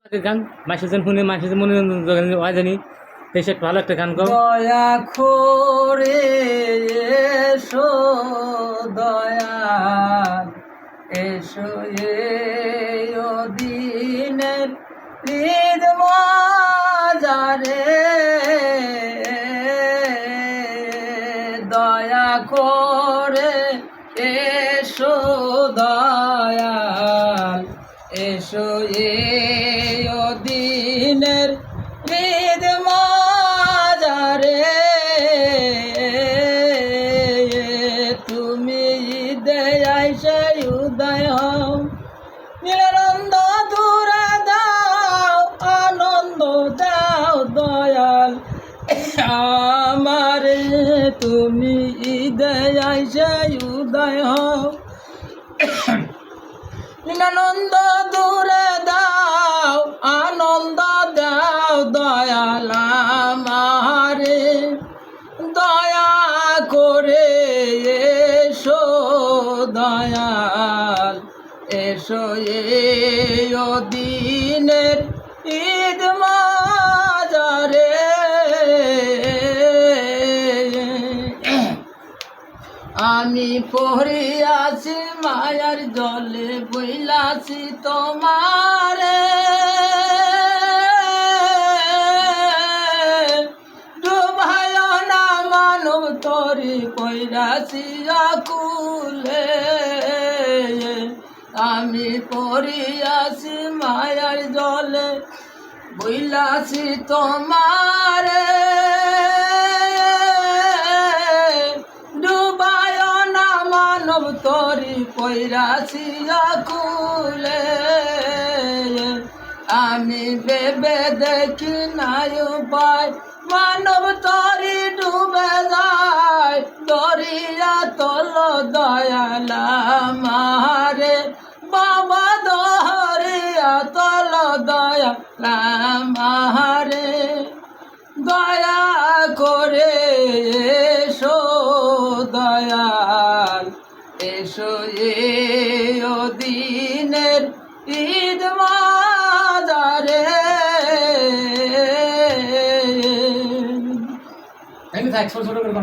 গান মাসে জন শুনে মাসে জন মনোরঞ্জন হয় জানি এসে ভালো একটা গান গাও। দয়া করে এসো দয়াল এসো এই দিনের ঈদ মাজারে দয়া করে এসো দয়াল এসো এই দিনের ঈদ মাজারে তুমি ঈদে আইসে উদয় হও নিরানন্দ দূরে দাও আনন্দ দাও দয়াল আমারে তুমি ঈদে আইসে উদয় হও নিরানন্দ দূরে দাও আনন্দ দাও দয়াল আমারে দয়া করে এসো দয়াল এসো এই দিনের ঈদ মাজারে আমি পড়িয়াছি মায়ার জলে বইলাছি তোমারে ডুবায় না মানব তরি পইরাছি আকুলে আমি পড়িয়াছি মায়ার জলে বইলাছি তোমারে তরি পৈরাছি আকুলে আমি বেবে দেখি নাই উপায় মানব তরি ডুবে যায় দরিয়া তল দয়াল আমারে বাবা দরিয়া তল দয়াল আমারে দয়া করে এসো দয়াল এসো এই দিনের ঈদ মাজারে। ছোট ছোট করে